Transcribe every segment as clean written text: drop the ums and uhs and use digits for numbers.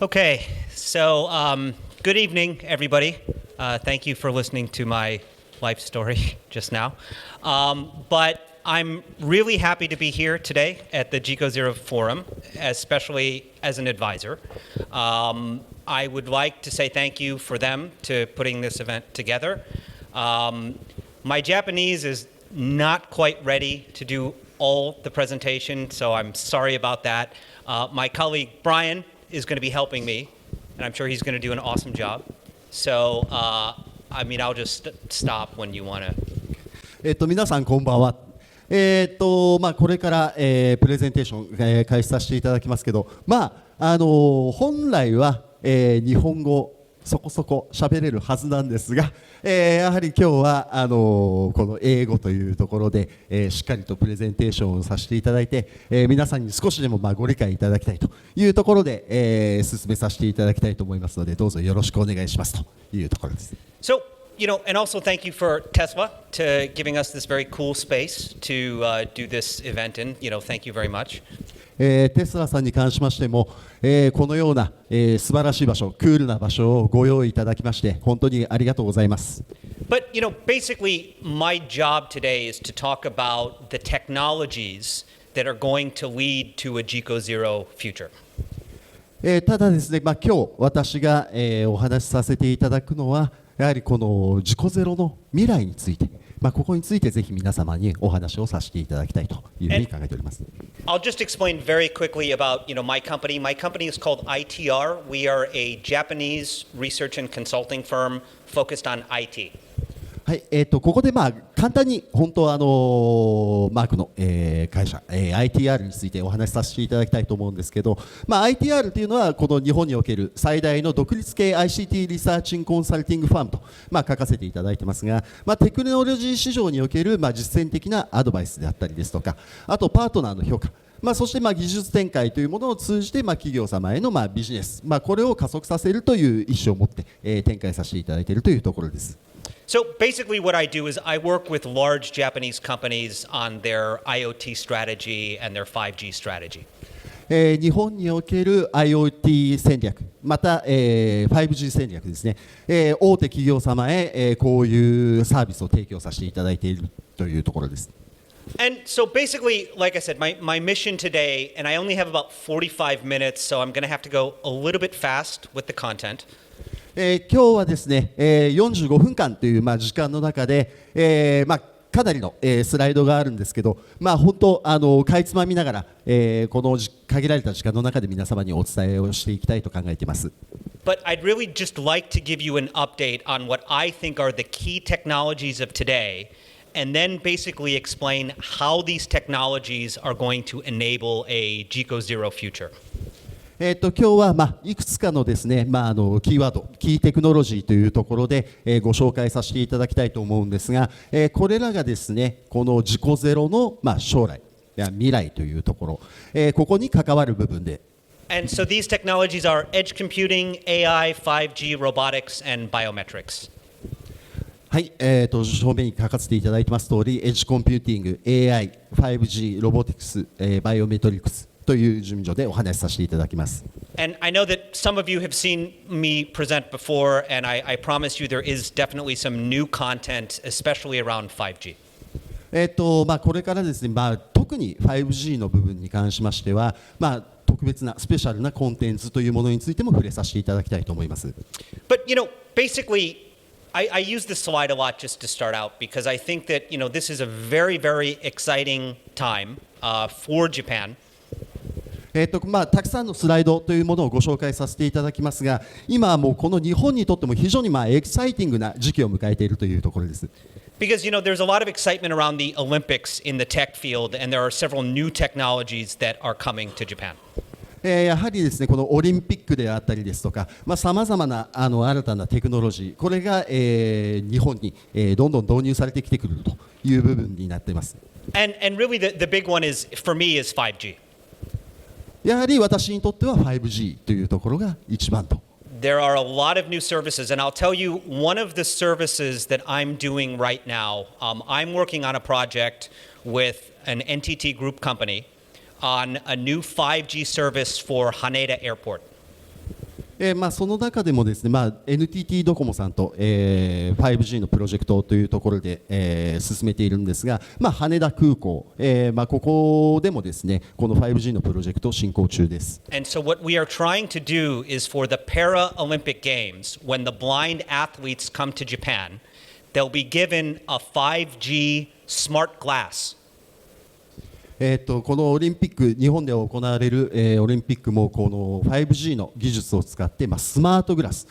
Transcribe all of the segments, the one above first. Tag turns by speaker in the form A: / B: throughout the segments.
A: Okay, so good evening, everybody. Thank you for listening to my life story just now. But I'm really happy to be here today at the Jico Zero Forum, especially as an advisor. I would like to say thank you for them to putting this event together. My Japanese is not quite ready to do all the presentation, so I'm sorry about that. My colleague Brian is going to be helping me, and I'm sure he's going to do an awesome job. So, I'll just stop when you want to.
B: 皆さんこんばんは。これから、プレゼンテーション、開始させていただきますけど、本来は、日本語そこそこ喋れるはずなんですが、やはり今日はこの英語というところで、しっかりとプレゼンテーションをさせていただいて、皆さんに少しでもご理解いただきたいというところで、進めさせていただきたいと思いますので、どうぞよろしくお願いしますというところです。
A: So, and also thank you for Tesla to giving us this very cool space to do this event in. Thank you very much.
B: テスラさんに関しましても、このような、素晴らしい場所、クールな場所をご用意いただきまして本当にありがとうございます。
A: But basically my job today is to talk about the technologies that are going to lead to a Jico Zero future.
B: ただですね、今日私が、お話しさせていただくのはやはりこの事故ゼロの未来について、ここについてぜひ皆様にお話をさせていただきたいというふうに考えております。
A: I'll just explain very quickly about my company. My company is called ITR. We are a Japanese research and consulting firm focused on IT.
B: はい、ここで簡単に本当マークの、会社、ITR についてお話しさせていただきたいと思うんですけど、ITR というのはこの日本における最大の独立系 ICT リサーチングコンサルティングファームと、書かせていただいてますが、テクノロジー市場における、実践的なアドバイスであったりですとか、あとパートナーの評価、そして技術展開というものを通じて企業様へのビジネス、これを加速させるという意思を持って、展開させていただいているというところです。
A: So basically what I do is I work with large Japanese companies on their IoT strategy and their 5G strategy.
B: 日本における IoT 戦略、また、5G 戦略ですね、大手企業様へ、こういうサービスを提供させていただいているというところです。
A: And so basically, like I said, my mission today, and I only have about 45 minutes, so I'm going to have to go a little bit fast with the content.
B: 今日はですね、45分間という時間の中で、かなりの、スライドがあるんですけど、本当かいつまみながら、この限られた時間の中で皆様にお伝えをしていきたいと考えています。
A: But I'd really just like to give you an update on what I think are the key technologies of today, and then basically explain how these technologies are going to enable a Jico Zero future.
B: 今日はいくつかのですね、キーワード、キーテクノロジーというところで、ご紹介させていただきたいと思うんですが、これらがですね、この事故ゼロの、将来や未来というところ、ここに関わる部分で。
A: And so these technologies are edge computing, AI, 5G, robotics, and biometrics.
B: はい、正面に書かせていただいてます通り、エッジコンピューティング、AI、5G、ロボティクス、バイオメトリクスという順序でお話しさせていただきます。
A: And I know that some of you have seen me present before, and I promise you there is definitely some new content, especially around 5G.
B: これからですね、特に 5G の部分に関しましては、特別なスペシャルなコンテンツというものについても触れさせていただきたいと思います。
A: But basically, I use this slide a lot just to start out because I think that this is a very, very exciting time for Japan.
B: たくさんのスライドというものをご紹介させていただきますが、今はもうこの日本にとっても非常にエキサイティングな時期を迎えているというところです。
A: Because there's a lot of excitement around the Olympics in the tech field, and there are several new technologies that are coming to Japan.
B: やはりですね、このオリンピックであったりですとか、さまざまな新たなテクノロジー、これが、日本に、どんどん導入されてきてくるという部分になっています。
A: And really the big one is, for me, is 5G.
B: やはり私にとっては 5G というところが一番と。
A: There are a lot of new services, and I'll tell you one of the services that I'm doing right now. I'm working on a project with an NTT Group company on a new 5G service for Haneda Airport.
B: その中でもですね、NTT ドコモさんと、5G のプロジェクトというところで、進めているんですが、羽田空港、ここでもですね、この 5G のプロジェクト進行中です。
A: And so what we are trying to do is for the Paralympic Games, when the blind athletes come to Japan, they'll be given a 5G smart glass.
B: このオリンピック、日本で行われる、オリンピックもこの 5G の技術を使って、スマートグラス、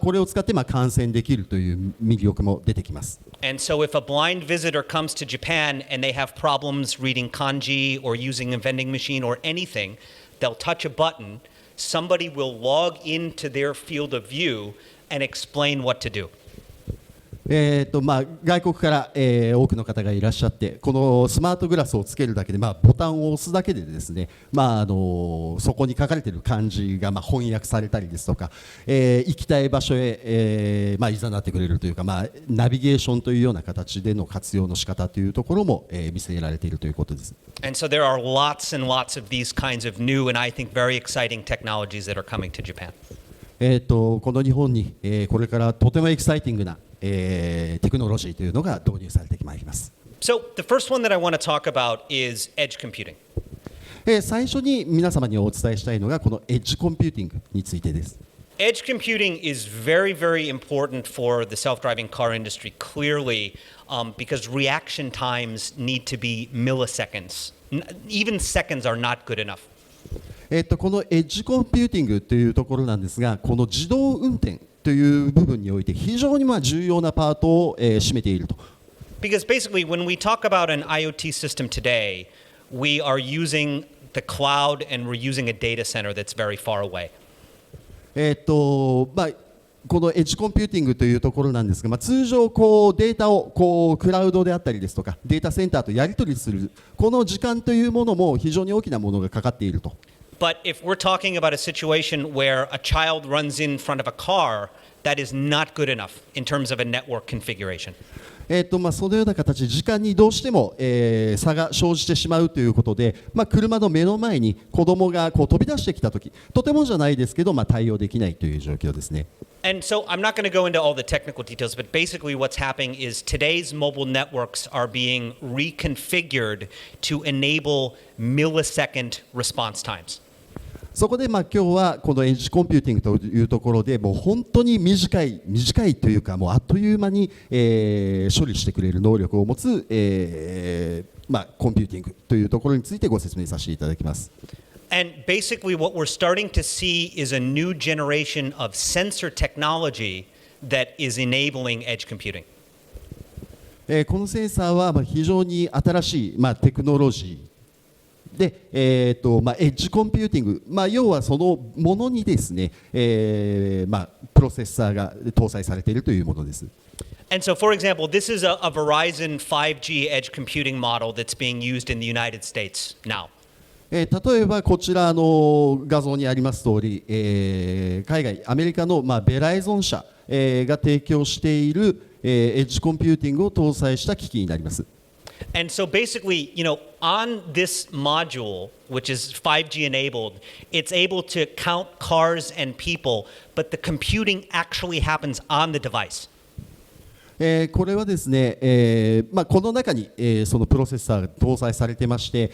B: これを使って観戦できるという魅力も出てきます。
A: And so if a blind visitor comes to Japan and they have problems reading kanji or using a vending machine or anything, they'll touch a button, somebody will log into their field of view and explain what to do.
B: 外国から、多くの方がいらっしゃって、このスマートグラスをつけるだけで、ボタンを押すだけでですね、そこに書かれている漢字が翻訳されたりですとか、行きたい場所へ、いざなってくれるというか、ナビゲーションというような形での活用の仕方というところも、見せられているということです。
A: And so there are lots and lots of these kinds of new and I think very exciting technologies that are coming to Japan.
B: この日本に、これからとてもエキサイティングなテクノロジーというのが導入されてまいります。
A: So the first one that I want to talk about is edge computing.
B: 最初に皆様にお伝えしたいのがこのエッジコンピューティングについてです。
A: Edge computing is very, very important for the self-driving car industry, clearly, because reaction times need to be milliseconds. Even seconds are not good enough.
B: このエッジコンピューティングというところなんですが、この自動運転という部分において非常に重要なパートを、占めていると。
A: Because basically, when we talk about an IoT system today, we are using the cloud and we're using a data center that's very far away.
B: このエッジコンピューティングというところなんですが、通常データをクラウドであったりですとかデータセンターとやり取りするこの時間というものも非常に大きなものがかかっていると。
A: But if we're talking about a situation where a child runs in front of a car, that is not good enough in terms of a network configuration.
B: そのような形、時間にどうしても、差が生じてしまうということで、車の目の前に子供が飛び出してきたとき、とてもじゃないですけど、対応できないという状況ですね。
A: And so I'm not going to go into all the technical details, but basically what's happening is today's mobile networks are being reconfigured to enable millisecond response times.
B: そこで今日はこのエッジコンピューティングというところでもう本当に短いというかもうあっという間に、処理してくれる能力を持つ、コンピューティングというところについてご説明させていただきます。
A: And basically what we're starting to see is a new generation of sensor technology that is enabling edge computing.
B: このセンサーは非常に新しい、テクノロジーでエッジコンピューティング、要はそのものにですね、プロセッサーが搭載されているというものです。
A: And so, for example, this is a Verizon 5G edge computing model that's being used in the United States now.
B: 例えばこちらの画像にあります通り、海外アメリカの、ベライゾン社、が提供している、エッジコンピューティングを搭載した機器になります。
A: And so basically, on this module, which is 5G enabled, it's able to count cars and people, but the computing actually happens on the device.
B: これはですね、この中に、そのプロセッサーが搭載されてまして、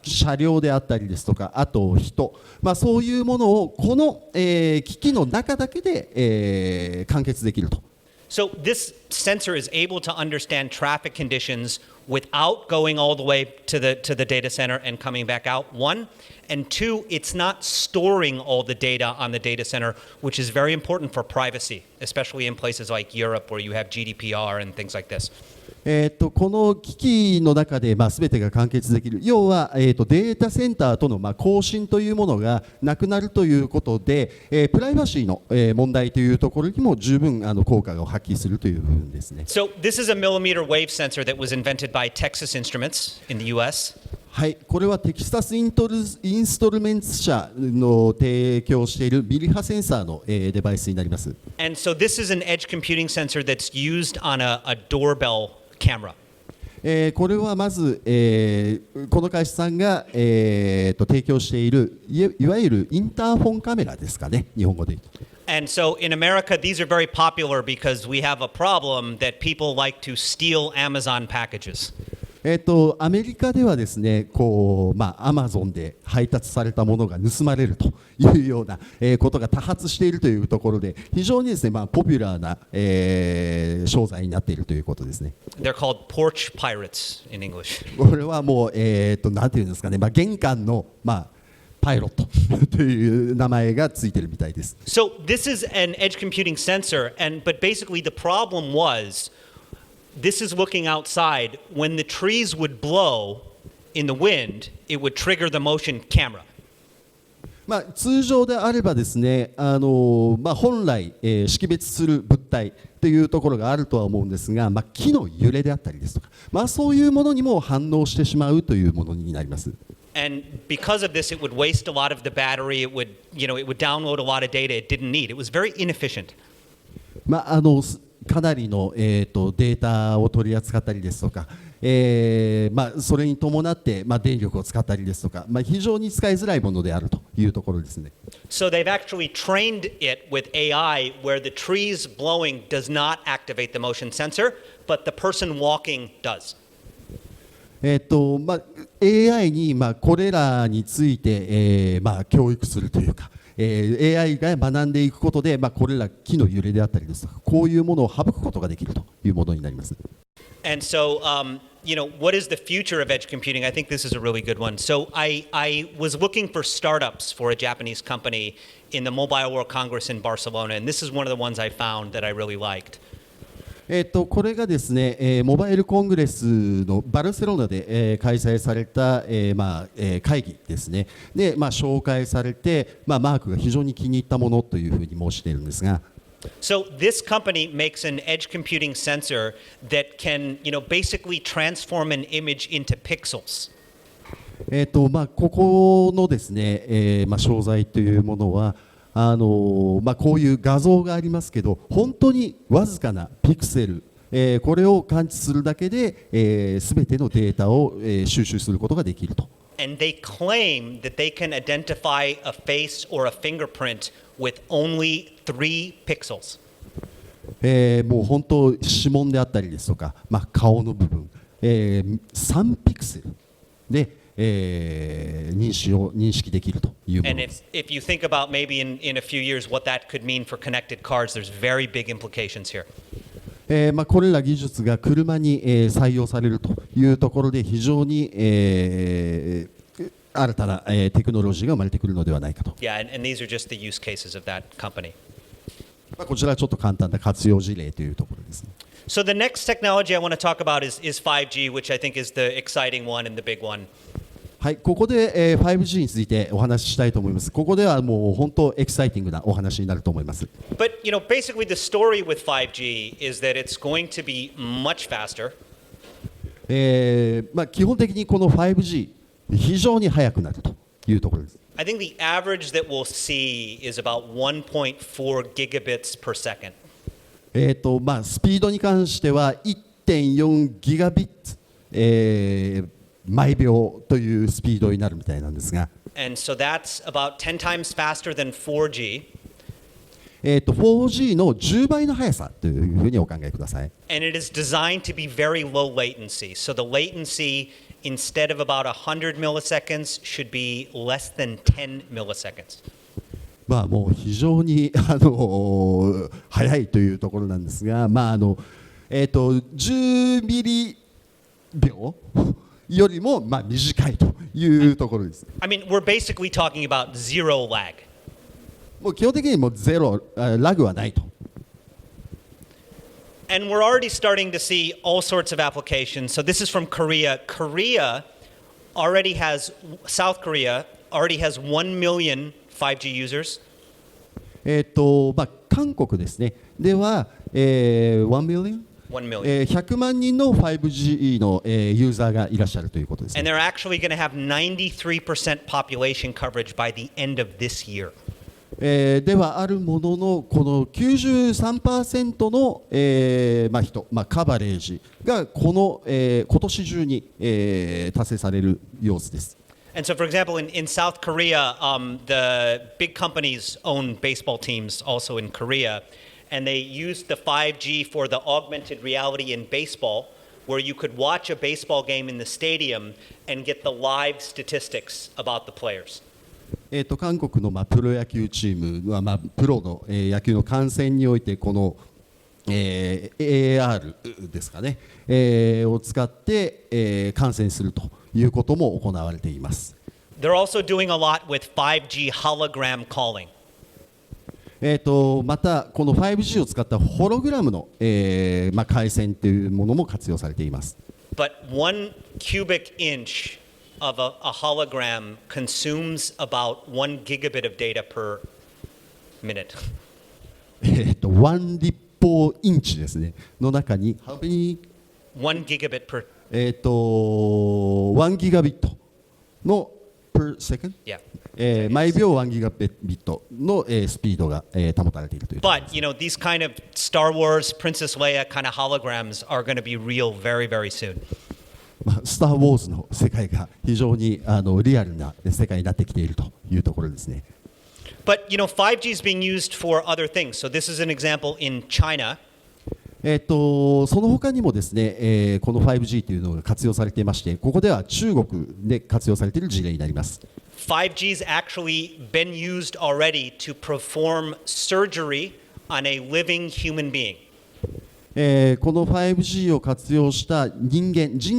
B: 車両であったりですとか、あと人、そういうものをこの、機器の中だけで、完結できると。
A: So this sensor is able to understand traffic conditions without going all the way to the data center and coming back out, one. And two, it's not storing all the data on the data center, which is very important for privacy, especially in places like Europe where you have GDPR and things like this.
B: この機器の中で全てが完結できる、要は、データセンターとの交信というものがなくなるということで、プライバシーの、問題というところにも十分効果を発揮するという部分ですね。
A: So this is a millimeter wave sensor that was invented by Texas Instruments in the US.
B: はい、これはテキサスインストルメンツ社の提供しているミリ波センサーの、デバイスになります。
A: And so this is an edge computing sensor that's used on a doorbell camera.
B: これはまず、この会社さんが、提供しているいわゆるインターフォンカメラですかね、日本語で言うと。
A: And so in America, these are very popular because we have a problem that people like to steal Amazon packages.
B: アメリカではですね、こうアマゾンで配達されたものが盗まれるというような、ことが多発しているというところで、非常にですね、ポピュラーな、商材になっているということですね。
A: They're called porch pirates in English.
B: これはもうなんていうんですかね、玄関のパイロットという名前がついているみたいです。
A: So this is an edge computing sensor, but basically the problem was this is looking outside. When the trees would blow in the wind, it would trigger the motion camera.
B: 通常であればですね、本来、識別する物体というところがあるとは思うんですが、木の揺れであったりですとか、そういうものにも反応してしまうというものになります。
A: And because of this, it would waste a lot of the battery. It would download a lot of data it didn't need. It was very inefficient.
B: かなりの、データを取り扱ったりですとか、それに伴って、電力を使ったりですとか、非常に使いづらいものであるというところですね。
A: So they've actually trained it with AI where the trees blowing does not activate the motion sensor, but the person walking does.
B: AI に、これらについて、教育するというか、AI が学んでいくことで、これら木の揺れであったりですとか、こういうものを省くことができるというものになります。
A: And so, what is the future of edge computing? I think this is a really good one. So I was looking for startups for a Japanese company in the Mobile World Congress in Barcelona, and this is one of the ones I found that I really liked.
B: これがですね、モバイルコングレスのバルセロナで、開催された、会議ですね。で、紹介されて、マークが非常に気に入ったものというふうに申しているんですが。
A: So this company makes an edge computing sensor that can, basically transform an image into pixels.
B: ここのですね、商材というものは、こういう画像がありますけど、本当にわずかなピクセル、これを感知するだけで、全てのデータを、収集することができると。
A: And they claim that they can identify a face or a fingerprint with only 3 pixels.
B: もう本当指紋であったりですとか、顔の部分、3ピクセルで、認識できるというものです。
A: And if you think about maybe in a few years what that could mean for connected cars, there's very big implications here.
B: これら技術が車に、採用されるというところで非常に、新たな、テクノロジーが生まれてくるのではないかと。
A: Yeah, and these are just the use cases of that company.
B: こちらはちょっと簡単な活用事例というところですね。
A: So the next technology I want to talk about is 5G, which I think is the exciting one and the big one.
B: はい、ここで、5G についてお話ししたいと思います。ここではもう本当エキサイティングなお話になると思います。
A: But basically the story with 5G is that it's going to be much faster.
B: 基本的にこの 5G 非常に速くなるというところです。
A: I think the average that we'll see is about 1.4 gigabits per second.
B: スピードに関しては 1.4 ギガビッツ、毎秒というスピードになるみたいなんですが、
A: And so that's about 10 times faster than 4G.
B: 4G の10倍の速さというふうにお考えください。
A: And it is designed to be very low latency. So the latency, instead of about 100 milliseconds, should be less than 10 milliseconds.
B: もう非常に速いというところなんですが、10ミリ秒よりも短いというところです。
A: I mean, we're basically talking about zero lag.
B: もう基本的にもうゼロ、ラグはないと。
A: And we're already starting to see all sorts of applications. So this is from Korea. South Korea already has 1 million 5G users.
B: 韓国ですね。では、1 million? 100万人の 5G の、ユーザーがいらっしゃるということです、
A: And they're actually going to have 93% population coverage by the end of this year.
B: ではあるものの、この 93% の、人、カバレージが今年中に、達成される様子です。
A: And so, for example, in South Korea, the big companies own baseball teams also in Korea, and they used the 5G for the augmented reality in baseball, where you could watch a baseball game in the stadium and get the live statistics about the players.
B: 韓国のプロ野球チームは、プロの野球の観戦においてこのAR ですかね、を使って観戦するということも行われています。
A: They're also doing a lot with 5G hologram calling.
B: またこの 5G を使ったホログラムの回線というものも活用されています。
A: But 1 cubic inch of a hologram consumes about 1 gigabit of data per minute.
B: 1立方インチですねの中に
A: 1 gigabit per
B: 1ギガビットの per second、毎秒1ギガビットのスピードが保たれているという。
A: But you know these kind of Star Wars Princess Leia kind of holograms are going to be real very very soon.
B: スター・ウォーズの世界が非常にリアルな世界になってきているというところですね。
A: But you know 5G is being used for other things. So this is an example in China.
B: その他にもですね、この 5G というのが活用されていまして、ここでは中国で活用されている事例になります。
A: 5G has actually been used already to perform surgery on a living human being.
B: この 5G を活用した人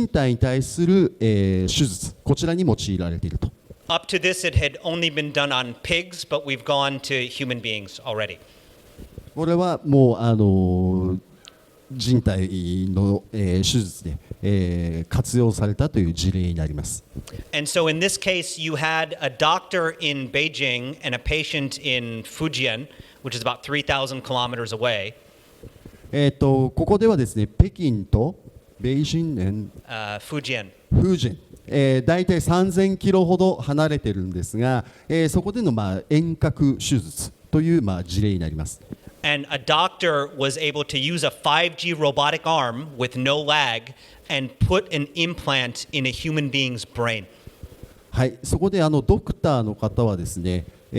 B: 体に対する、手術、こちらに用いられていると。
A: Up to this, it had only been done on pigs, but we've gone to human beings already.
B: これはもう人体の、手術で、活用されたという事例になります。
A: And so in this case, you had a doctor in Beijing and a patient in Fujian, which is about 3,000 kilometers away.
B: ここではですね、北京と北京、
A: Fujian.
B: 大体3000キロほど離れているんですが、そこでの遠隔手術という事例になります。
A: And a doctor was able to use a 5G robotic arm with no lag and put an implant in a human being's brain.
B: はい、そこでドクターの方はですね、ロ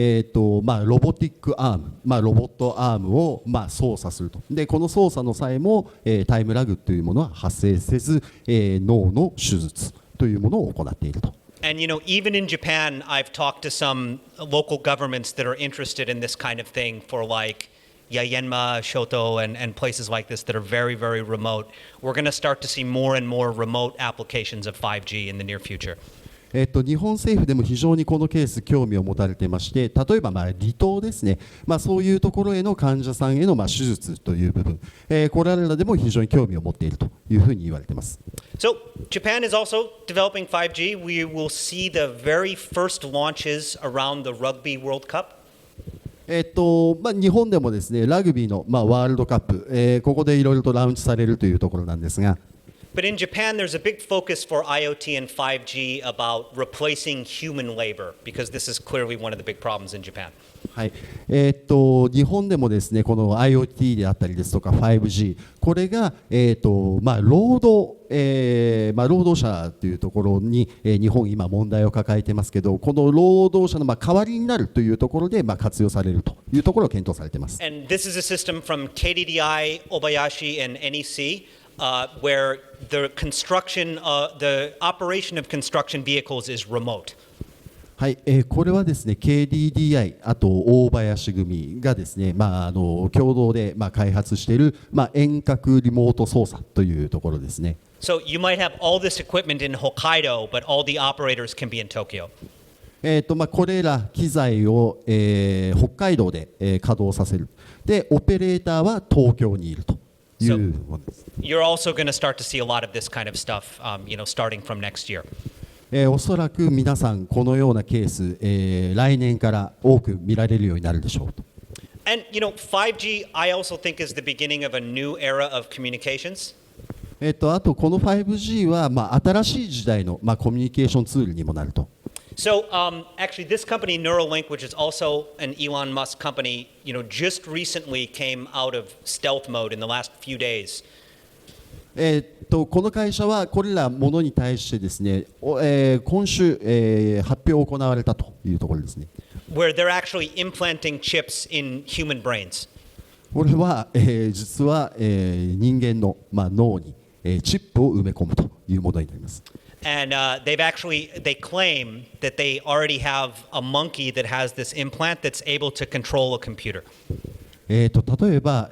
B: ボティックアーム、ロボットアームを操作すると。で、この操作の際も、タイムラグというものは発生せず、脳の手術というものを行っていると。
A: And you know, even in Japan, I've talked to some local governments that are interested in this kind of thing for like Yaenma, Shoto, and places like this that are very, very remote. We're going to start to see more and more remote applications of 5G in the near future.
B: 日本政府でも非常にこのケース興味を持たれていまして、例えば離島ですね、そういうところへの患者さんへの手術という部分、これらでも非常に興味を持っているというふうに言われています。
A: So Japan is also developing 5G. We will see the very first launches around the Rugby World Cup.
B: 日本でもですね、ラグビーの、ワールドカップ、ここでいろいろとラウンチされるというところなんですが。
A: But in Japan, there's a big focus for IoT and 5G about replacing human labor, because this is clearly one of the big problems in Japan.
B: はい、日本でもですね、この IoT であったりですとか 5G、これが、労働者というところに、日本今問題を抱えていますけど、この労働者の代わりになるというところで、活用されるというところを検討されています。
A: And this is a system from KDDI, Obayashi, and NEC, where the operation of construction vehicles is remote.
B: はい、これはですね KDDI あと大林組がですね、共同で開発している、遠隔リモート操作というところですね。
A: So you might have all this equipment in Hokkaido, but all the operators can be in Tokyo.
B: これら機材を、北海道で、稼働させる。で、オペレーターは東京にいるというものです。
A: So you're also going to start to see a lot of this kind of stuff, starting from next year.
B: おそらく皆さんこのようなケース、来年から多く見られるようになるでしょうと。
A: And 5G I also think is the beginning of a new era of communications.
B: あとこの 5G は新しい時代のコミュニケーションツールにもなると。
A: So actually, this company, Neuralink, which is also an Elon Musk company, just recently came out of stealth mode in the last few days.
B: この会社はこれらものに対してですね、今週、発表を行われたというところですね。
A: Where they're actually implanting chips in human brains.
B: これは、実は、人間の、脳に、チップを埋め込むというものになります。
A: And they claim that they already have a monkey that has this implant that's able to control a computer.
B: 例えば、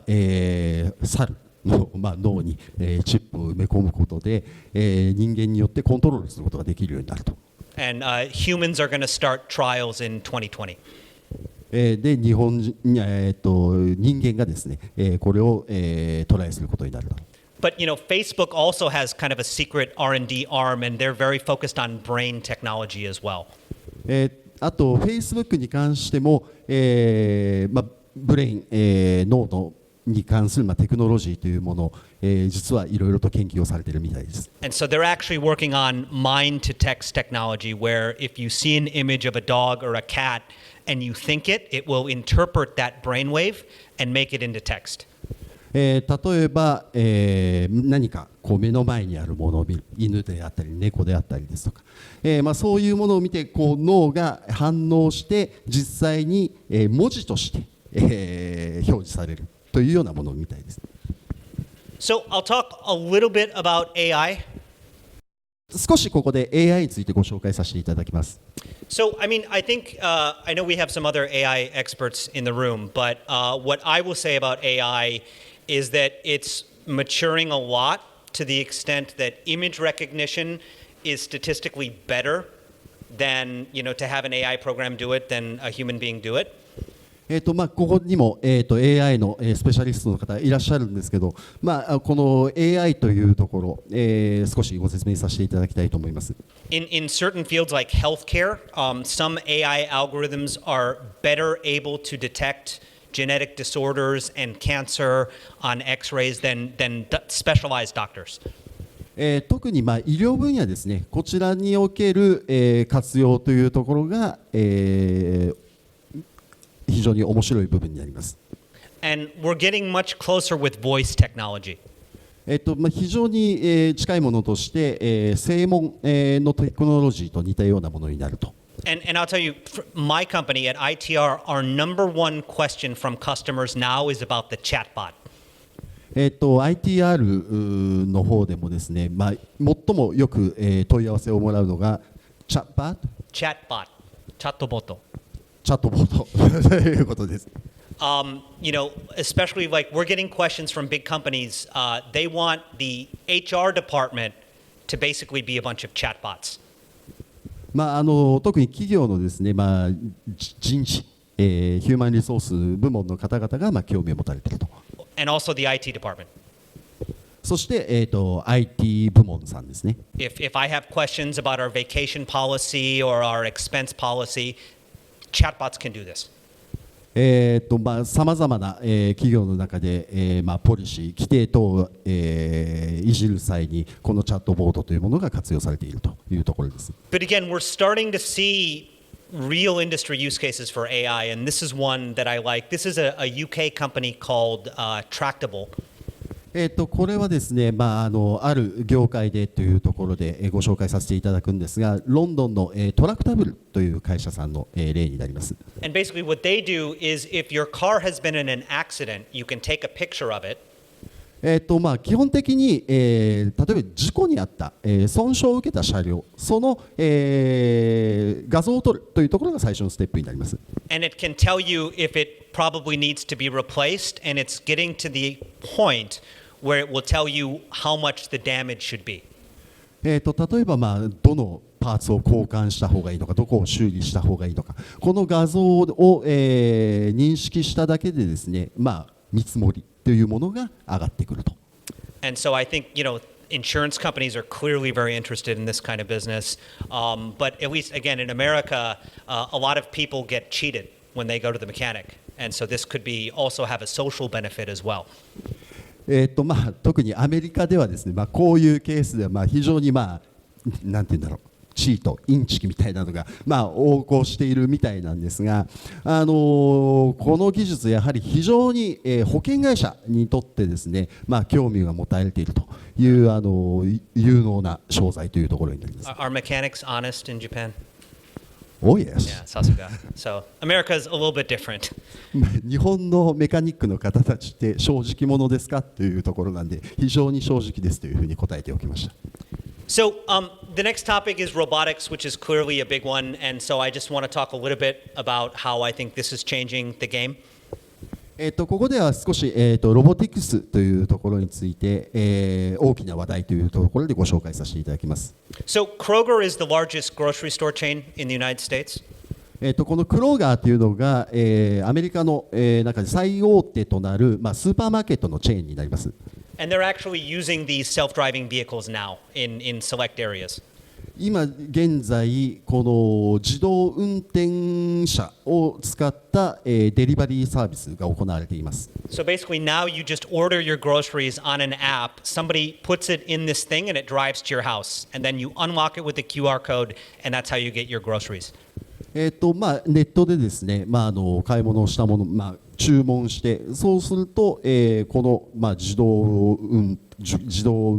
B: 猿の、脳に、チップを埋め込むことで、人間によってコントロールすることができるようになると。
A: And humans are going to start trials in 2020.
B: で人間がですね、これを、トライすることになると。
A: But Facebook also has kind of a secret R&D arm, and they're very focused on brain technology as well.
B: あと Facebook に関しても、ブレイン、脳のに関する、テクノロジーというもの、実はいろいろと研究をされているみたいです。
A: And so they're actually working on mind-to-text technology, where if you see an image of a dog or a cat and you think it, it will interpret that brainwave and make it into text.
B: 例えば、何かこう目の前にあるものを見る、犬であったり猫であったりですとか、そういうものを見てこう脳が反応して実際に、文字として、表示されるというようなものみたいです。
A: So I'll talk a little bit about AI.
B: 少しここで AI についてご紹介させていただきます。
A: So, I think, I know we have some other AI experts in the room, but what I will say about AI is that it's maturing a lot to the extent that image recognition is statistically better than, to have an AI program do it than a human being do it.
B: ここにも、AI の、スペシャリストの方いらっしゃるんですけど、この AI というところ、少しご説明させていただきたいと思います。
A: In certain fields like healthcare, some AI algorithms are better able to detect genetic disorders and cancer on X-rays than specialized doctors.
B: 特に医療分野ですね、こちらにおける、活用というところが、非常に面白い部分になります。
A: And we're getting much closer with voice technology.
B: 非常に、近いものとして、声紋、のテクノロジーと似たようなものになると。
A: And I'll tell you, my company at ITR, our number one question from customers now is about the chatbot.
B: ITR の方でもですね、最もよく、問い合わせをもらうのがチャットボット。
A: チャットボット。
B: チャットボットということです。
A: Especially like we're getting questions from big companies. They want the HR department to basically be a bunch of chatbots.
B: 特に企業のですね、人事、ヒューマンリソース部門の方々が、興味を持たれていると。
A: And also the IT department.
B: そして、IT 部門さんですね。
A: If I have questions about our vacation policy or our expense policy, chatbots can do this.
B: さまざまな、企業の中で、ポリシー、規定等を、いじる際にこのチャットボードというものが活用されているというところです。
A: But again, we're starting to see real industry use cases for AI, and this is one that I like. This is a UK company called Tractable.
B: これはですね、ある業界でというところでご紹介させていただくんですが、ロンドンのトラクタブルという会社さんの例になります。
A: And basically what they do is if your car has been in an accident, you can take a picture of it.
B: 基本的に、例えば事故にあった、損傷を受けた車両、その、画像を撮るというところが最初のステップになります。
A: And it can tell you if it probably needs to be replaced, and it's getting to the point where it will tell you how much the damage should be.
B: 例えば、どのパーツを交換した方がいいのか、どこを修理した方がいいのか、この画像を、認識しただけでですね、見積もりというものが上がってくると。
A: And so I think, insurance companies are clearly very interested in this kind of business. But at least, again, in America, a lot of people get cheated when they go to the mechanic. And so this could be also have a social benefit as well.
B: 特にアメリカではですね、こういうケースでは非常になんて言うんだろう、チート、インチキみたいなのが、横行しているみたいなんですが、この技術やはり非常に、保険会社にとってですね、興味が持たれているという有能な商材というところになります。
A: Are mechanics honest in Japan?
B: Oh yes.
A: Yeah, さすが。So America is a little bit different.
B: 日本のメカニックの方たちって正直者ですかというところなんで、非常に正直ですというふうに答えておきました。
A: So the next topic is robotics, which is clearly a big one, and so I just want to talk a little bit about how I think this is changing the game.
B: ここでは少し、ロボティクスというところについて、大きな話題というところでご紹介させていただきます。
A: So Kroger is the largest grocery store chain in the United States.
B: このクローガーというのが、アメリカの、中で最大手となる、スーパーマーケットのチェーンになります。
A: And they're actually using these self-driving vehicles now in select areas.
B: 今現在この自動運転車を使った、デリバリーサービスが行われています。
A: So basically now you just order your groceries on an app. Somebody puts it in this thing and it drives to your house. And then you unlock it with the QR code and that's how you get your groceries.
B: ネットでですね、買い物をしたもの、注文してそうすると、この、自動運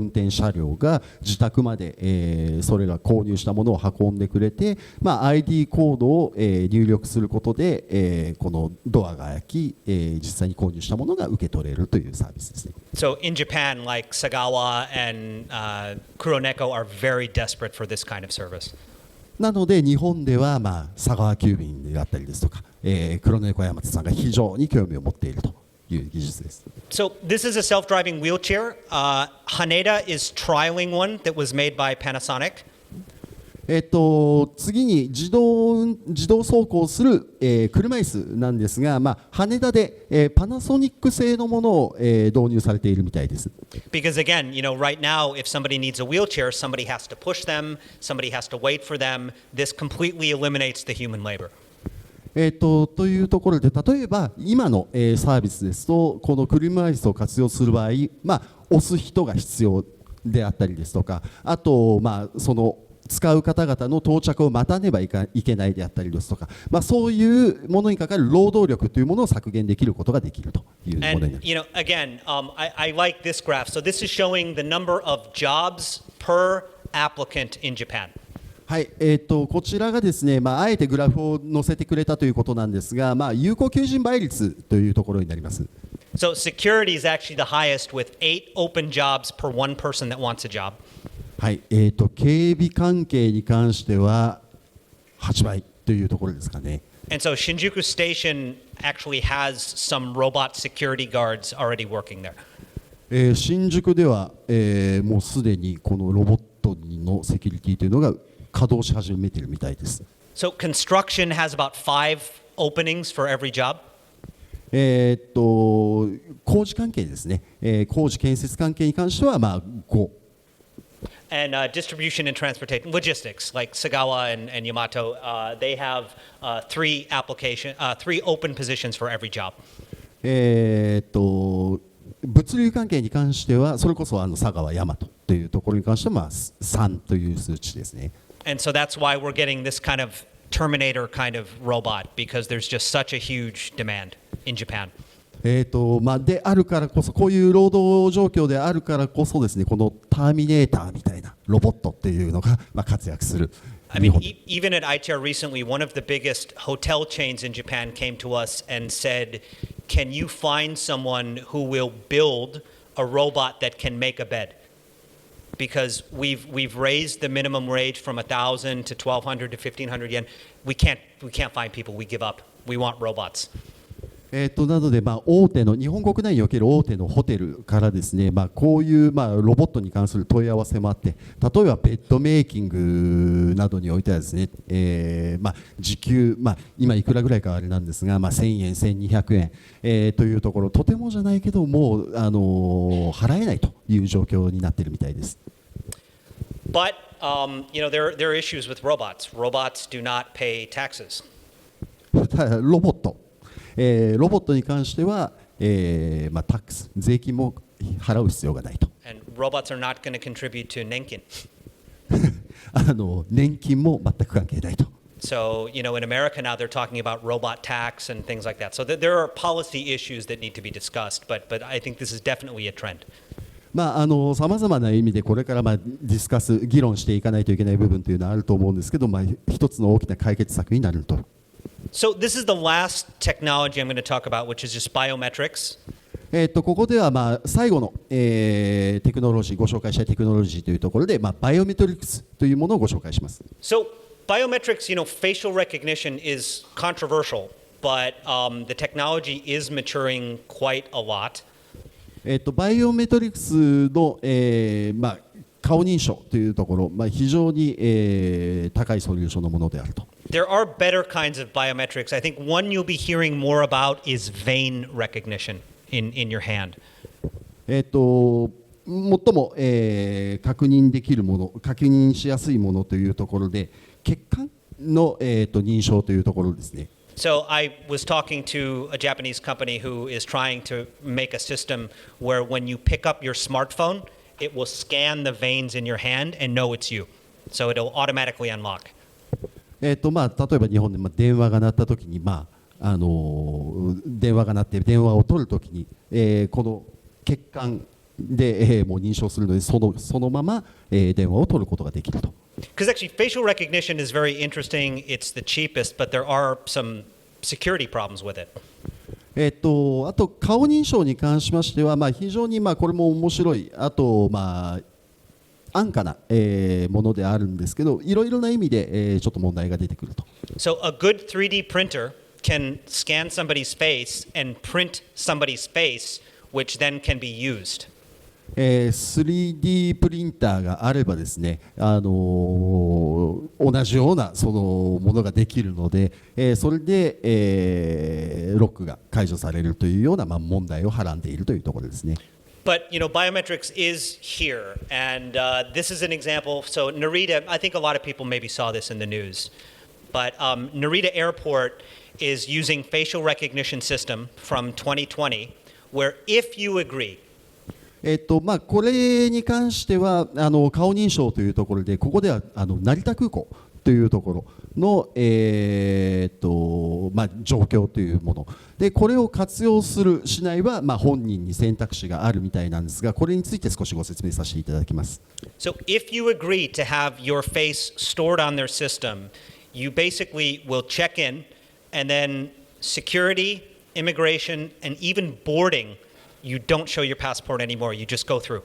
B: 転車両が自宅まで、それら購入したものを運んでくれて、ID コードを、入力することで、このドアが開き、実際に購入したものが受け取れるというサービスですね。
A: So in Japan, like Sagawa and Kuroneko are very desperate for this kind of service.
B: なので日本では、佐川急便であったりですとか、黒猫大和さんが非常に興味を持っているという技術です。
A: So this is a self-driving wheelchair. Haneda is trialing one that was made by Panasonic.
B: 次に自動走行する、車椅子なんですが、羽田で、パナソニック製のものを、導入されているみたいです。
A: Because again, right now, if somebody needs a wheelchair, somebody has to push them, somebody has to wait for them. This completely eliminates the human labor.
B: というところで、例えば今の、サービスですと、この車椅子を活用する場合、押す人が必要であったりですとか、あと、その使う方々の到着を待たねばいけないであったりですとか、そういうものにかかる労働力というものを削減できることができるというものになります。
A: And again, I like this graph. So this is showing the number of jobs per applicant in Japan.
B: はい、こちらがですね、あえてグラフを載せてくれたということなんですが、有効求人倍率というところになります。
A: So security is actually the highest with 8 open jobs per one person that wants a job.
B: はい、警備関係に関しては8倍というところですかね。
A: And so Shinjuku Station actually has some robot security guards already working there.
B: 新宿では、もうすでにこのロボットのセキュリティというのが稼働し始めているみたいです。
A: So construction has about 5 openings for every job.
B: 工事関係ですね。工事建設関係に関しては5。
A: And distribution and transportation, logistics, like Sagawa and Yamato, they have 3 open positions for every job.
B: 物流関係に関しては、それこそ佐川大和というところに関しては3という数値ですね。
A: And so that's why we're getting this kind of Terminator kind of robot, because there's just such a huge demand in Japan.
B: であるからこそ、こういう労働状況であるからこそですね、このターミネーターみたいなロボットっていうのが活躍する。
A: I mean, even at ITR recently, one of the biggest hotel chains in Japan came to us and said, "Can you find someone who will build a robot that can make a bed?" Because we've raised the minimum wage from 1,000 to 1,200 to 1,500 yen. We can't find people. We give up. We want robots.
B: なので、大手の日本国内における大手のホテルからですね、こういう、ロボットに関する問い合わせもあって、例えばベッドメイキングなどにおいてはですね、時給、今いくらぐらいかあれなんですが、1000円、1200円、というところ、とてもじゃないけどもう払えないという状況になっているみたいです。
A: But there are issues with robots. Robots do not pay taxes.
B: ただロボットに関しては、タックス、税金も払う必要がないと。
A: And robots are not going to contribute to Nenkin.
B: 年金も全く関係ないと。
A: So, in America now they're talking about robot tax and things like that. So there are policy issues that need to be discussed, but I think this is definitely a trend.
B: さまざまな意味でこれからディスカス、議論していかないといけない部分というのはあると思うんですけど、一つの大きな解決策になると。
A: So this is the last technology I'm going to talk about, which is just biometrics.
B: ここでは最後の、テクノロジー、ご紹介したいテクノロジーというところで、バイオメトリクスというものをご紹介します。
A: So biometrics, facial recognition is controversial, but the technology is maturing quite a lot.
B: バイオメトリクスの、顔認証というところ、非常に、高いソリューションのものであると。
A: There are better kinds of biometrics. I think one you'll be hearing more about is vein recognition in your hand.
B: 最も、確認できるもの、確認しやすいものというところで、血管の、認証というところですね。
A: So I was talking to a Japanese company who is trying to make a system where when you pick up your smartphone, it will scan the veins in your hand and know it's you. So it'll automatically unlock.
B: 例えば日本で電話が鳴ったときに、電話が鳴って電話を取るときに、この血管で、もう認証するのでそのまま、電話を取ることができると。
A: Because actually, facial recognition is very interesting. It's the cheapest, but there are some security problems with it.
B: あと顔認証に関しましては、非常にこれも面白い、あと安価な、ものであるんですけど、いろいろな意味で、ちょっと問題が出てくると。
A: So a good 3D printer can scan somebody's face and print somebody's face, which then can be used.
B: 3D プリンターがあればですね、同じようなそのものができるので、それで、ロックが解除されるというような、問題をはらんでいるというところですね。
A: But biometrics is here, and this is an example. So Narita, I think a lot of people maybe saw this in the news, but Narita Airport is using facial recognition system from 2020, where if you agree,
B: これに関しては顔認証というところで、ここでは成田空港というところの、状況というもので、これを活用するしないは、本人に選択肢があるみたいなんですが、これについて少しご説明させていただきます。
A: So if you agree to have your face stored on their system, you basically will check in, and then security, immigration, and even boarding.You don't show your passport anymore. You just go through.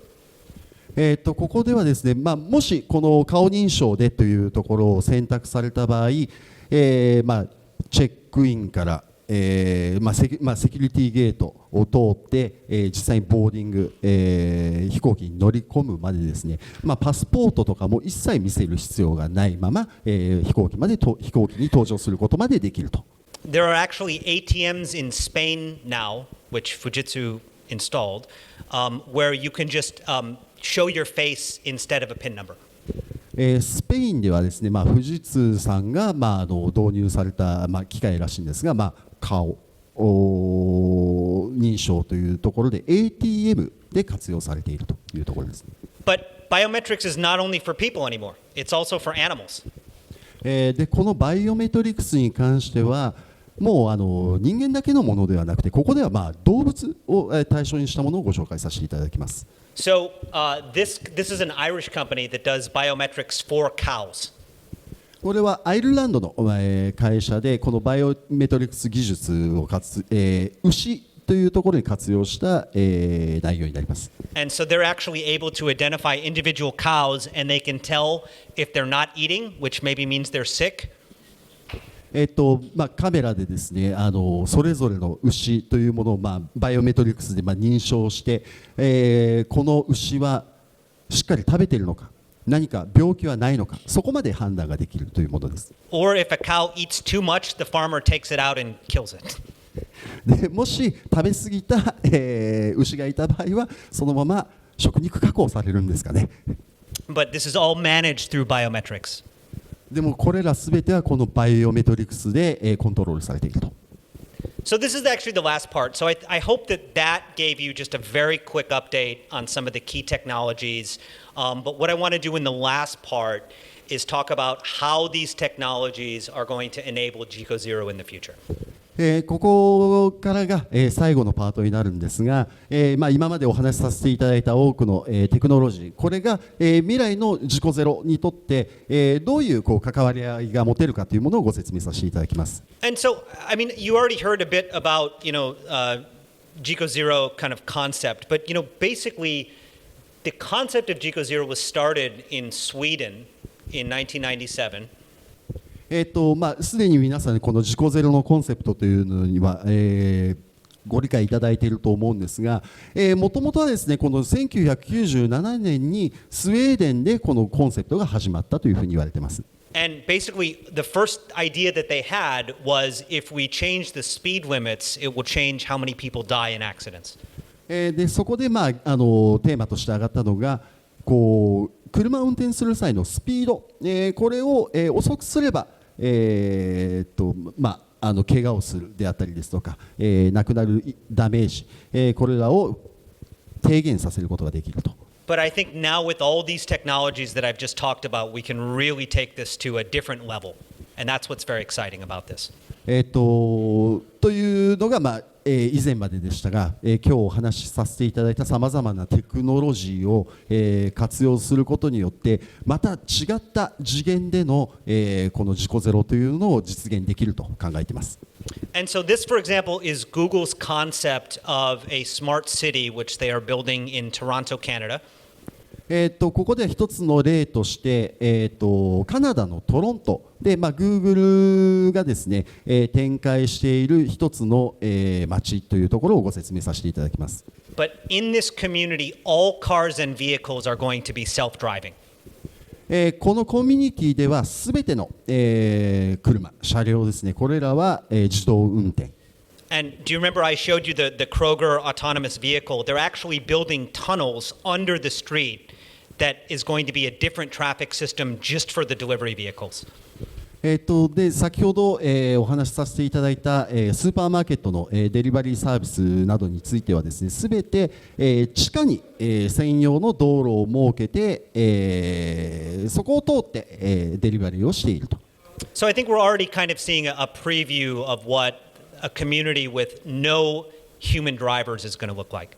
B: ここではですね、もしこの顔認証でというところを選択された場合、チェックインから、セキュリティゲートを通って、実際にボーディング、飛行機に乗り込むまでですね、パスポートとかも一切見せる必要がないまま、飛行機に搭乗することまでできると。
A: There are actually ATMs in Spain now, which Fujitsu installed, where you can just show your face instead of a PIN number.
B: スペインではですね、富士通さんが、導入された、機械らしいんですが、顔認証というところで ATM で活用されているというところです。
A: But biometrics is not only for people anymore; it's also for animals.
B: でこのバイオメトリクスに関しては、もう人間だけのものではなくて、ここでは動物を対象にしたものをご紹介させていただきます。
A: So this is an Irish company that does biometrics for cows.
B: これはアイルランドの会社で、このバイオメトリクス技術を牛というところに活用した内容になります。
A: And so they're actually able to identify individual cows, and they can tell if they're not eating, which maybe means they're sick.
B: カメラでですね、それぞれの牛というものを、バイオメトリクスで認証して、この牛はしっかり食べているのか、何か病気はないのか、そこまで判断ができるというものです。
A: Or if a cow eats too much, the farmer takes it out and kills it.
B: でもし食べ過ぎた、牛がいた場合は、そのまま食肉加工されるんですかね。
A: But this is all managed through biometrics.
B: でもこれらすべてはこのバイオメトリクスでコントロールされていると。
A: So this is actually the last part. So I hope that gave you just a very quick update on some of the key technologies. But what I want to do in the last part is talk about how these technologies are going to enable Jico Zero in the future.
B: ここからが、最後のパートになるんですが、今までお話しさせていただいた多くの、テクノロジー、これが、未来の事故ゼロにとって、どういう関わり合いが持てるかというものをご説明させていただきます。
A: And so, I mean, you already heard a bit about, Jico Zero kind of concept, but, basically, the concept of Jico Zero was started in Sweden in 1997.
B: すでに皆さんこの事故ゼロのコンセプトというのには、ご理解いただいていると思うんですが、もともとはですね、この1997年にスウェーデンでこのコンセプトが始まったというふうに言われています。
A: And basically, the first idea that they had was if we change the speed limits, it will change how many people die in accidents.
B: でそこで、テーマとして上がったのが、車を運転する際のスピード、これを、遅くすれば、怪我をするであったりですとか、亡くなるダメージ、これらを低減させることができると。
A: But I think now with all these technologies that I've just talked about, we can really take this to a different level. And that's what's very exciting about this.
B: というのが、以前まででしたが、今日お話しさせていただいたさまざまなテクノロジーを、活用することによってまた違った次元での、この事故ゼロというのを実現できると考えています。
A: And so this, for example, is Google's concept of a smart city which they are building in Toronto, Canada.
B: ここで一つの例として、カナダのトロントで、Google がですね、展開している一つの、町というところをご説明させていただきます。
A: But in this community, all cars and vehicles are going to be self-driving.
B: このコミュニティではすべての、車、車両ですね、これらは、自動運転。
A: And do you remember I showed you the Kroger autonomous vehicle? They're actually building tunnels under the street that is going to be a different traffic system just for the delivery vehicles.
B: で先ほど、お話しさせていただいた、スーパーマーケットの、デリバリーサービスなどについてはですね、すべて、地下に、専用の道路を設けて、そこを通って、デリバリーをしていると。
A: So I think we're already kind of seeing a preview of what a community with no human drivers is going to look like.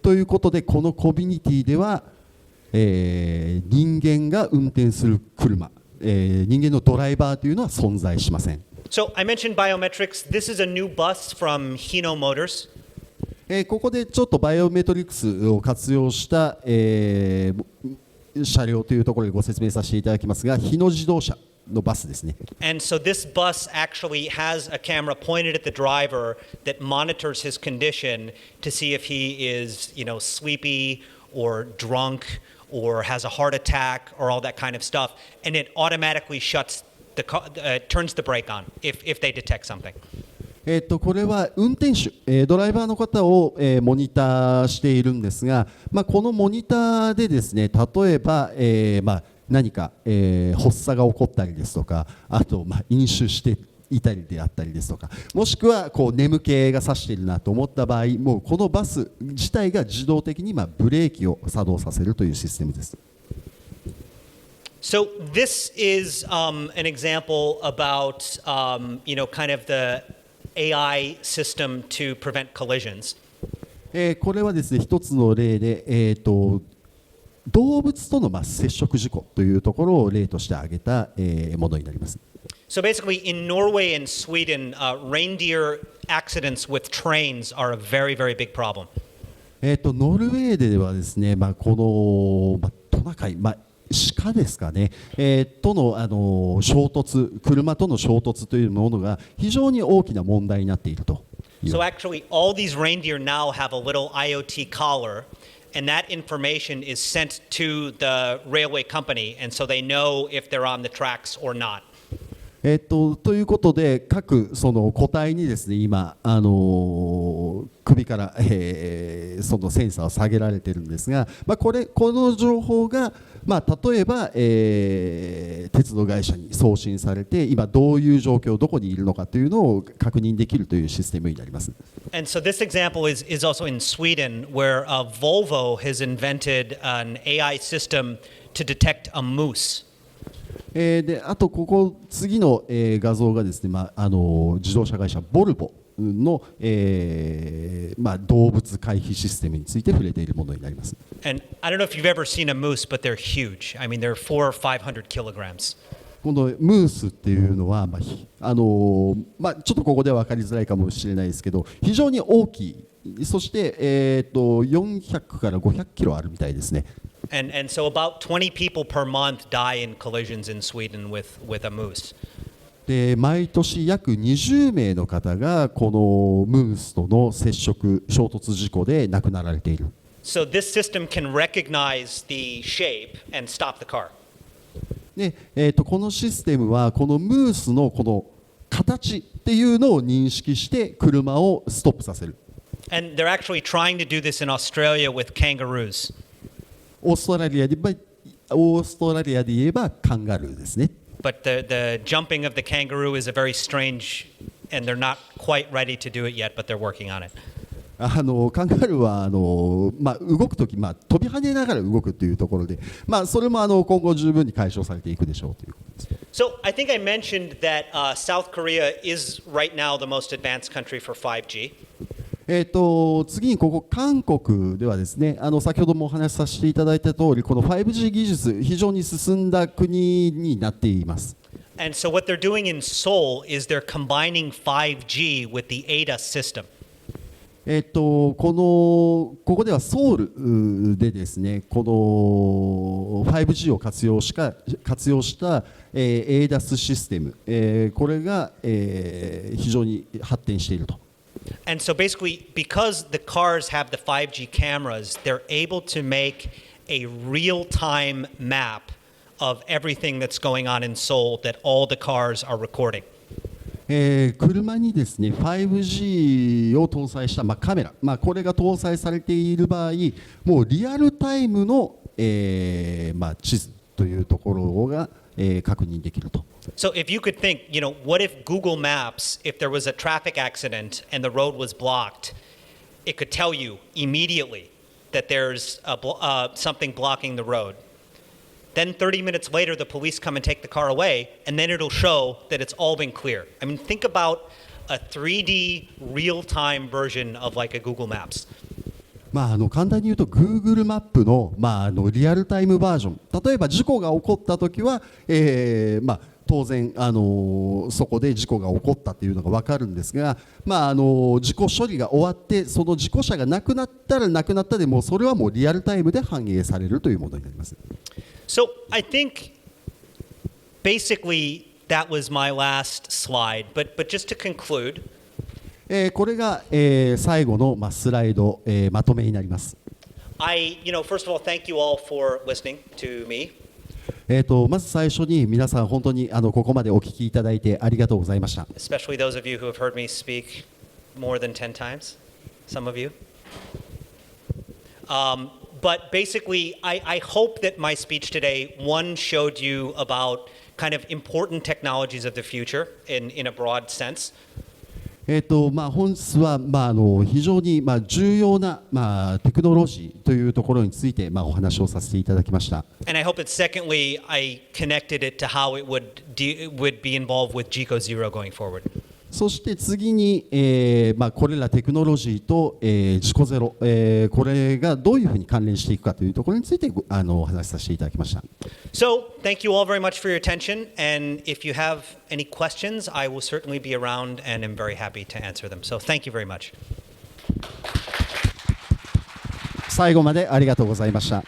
B: ということで、このコミュニティでは、人間が運転する車、人間のドライバーというのは存在しません。
A: So I mentioned biometrics. This is a new bus from Hino Motors.
B: ここでちょっとバイオメトリクスを活用した、車両というところでご説明させていただきますが、日野自動車のバスですね。
A: And so this bus actually has a camera pointed at the driver that monitors his condition to see if he is, sleepy or drunk or has a heart attack or all that kind of stuff, and it automatically shuts the turns the brake on if they detect something.
B: これは運転手、ドライバーの方を、モニターしているんですが、このモニターでですね、例えば、何か、発作が起こったりですとか、あと、飲酒していたりであったりですとか、もしくは眠気がさしているなと思った場合、もうこのバス自体が自動的にブレーキを作動させるというシステムです。
A: So this is an example about kind of the AI system to prevent collisions.
B: これはですね、一つの例で、動物との接触事故というところを例として挙げた、ものになります。
A: So basically, in Norway and Sweden, reindeer accidents with trains are a very, very big problem.
B: ノルウェーではですね、この、トナカイ、鹿ですかね、との、衝突、車との衝突というものが非常に大きな問題になっていると。
A: So actually, all these reindeer now have a little IoT collar, and that information is sent to the railway company, and so they know if they're on the tracks or not.
B: ということで、各その個体にですね、今、首から、そのセンサーを下げられているんですが、この情報が、例えば、鉄道会社に送信されて、今どういう状況、どこにいるのかというのを確認できるというシステムになります。
A: And so this example is also in Sweden, where Volvo has invented an AI system to detect a moose
B: であとここ次の、画像がですね、自動車会社ボルボの、動物回避システムについて触れているものになります。
A: And I don't know if you've ever seen a moose, but they're huge. I mean, they're 400 or 500 kilograms.
B: このムースっていうのは、ちょっとここでは分かりづらいかもしれないですけど、非常に大きい、そして、400から500キロあるみたいですね。
A: And so about 20 people per month die in collisions in Sweden with a moose.
B: で毎年約20名の方がこのムースとの接触、衝突事故で亡くなられている。
A: So this system can recognize the shape and stop the car.
B: でこのシステムはこのムースのこの形っていうのを認識して車をストップさせる。
A: And they're actually trying to do this in Australia with kangaroos.
B: オーストラリアで言えばカンガルーですね。
A: But the jumping of the kangaroo is a very strange, and they're not quite ready to do it yet, but they're working on it.
B: カンガルーは動くとき、飛び跳ねながら動くというところで、それも今後十分に解消されていくでしょうということです。
A: So I think I mentioned that South Korea is right now the most advanced country for 5G.
B: 次にここ韓国ではですね、先ほどもお話しさせていただいた通り、この 5G 技術非常に進んだ国になっています。
A: And so what they're doing in Seoul is they're combining 5G with the ADAS system.
B: ここではソウルでですね、この 5G を活用した、ADAS システム、これが、非常に発展していると。
A: And so basically, because the cars have the 5G cameras, they're able to make a real-time map of everything that's going on in Seoul that all the cars are recording.
B: 車にですね 5G を搭載した、カメラ、これが搭載されている場合、もうリアルタイムの、地図というところが、確認できると。
A: So if you could think, what if Google Maps, if there was a traffic accident and the road was blocked, it could tell you immediately that there's something blocking the road. Then 30 minutes later, the police come and take the car away, and then it'll show that it's all been clear. I mean, think about a 3D real-time version of like a Google Maps.
B: 簡単に言うと Google マップの、リアルタイムバージョン、例えば事故が起こったときは、当然、そこで事故が起こったというのが分かるんですが、事故処理が終わってその事故者が亡くなったら亡くなったでもそれはもうリアルタイムで反映されるというものになります。
A: So I think basically that was my last slide, but just to conclude.
B: これが、最後の、スライド、まとめになります。
A: First of all, thank you all for listening to me.
B: まず最初に皆さん本当にここまでお聞きいただいてありがとうございました。
A: Especially those of you who have heard me speak more than 10 times, some of you. But basically, I hope that my speech today, one, showed you about kind of important technologies of the future in a broad sense.
B: 本日は、非常に、重要な、テクノロジーというところについて、お話をさせていただきました。
A: And I hope that secondly, I connected it to how it would be involved with Jico Zero going forward.
B: そして次に、これらテクノロジーと、事故ゼロ、これがどういうふうに関連していくかというところについてお話しさせていただきました。
A: So, thank you all very much for your attention, and if you have any questions, I will certainly be around and am very happy to answer them. So, thank you very much.
B: 最後までありがとうございました。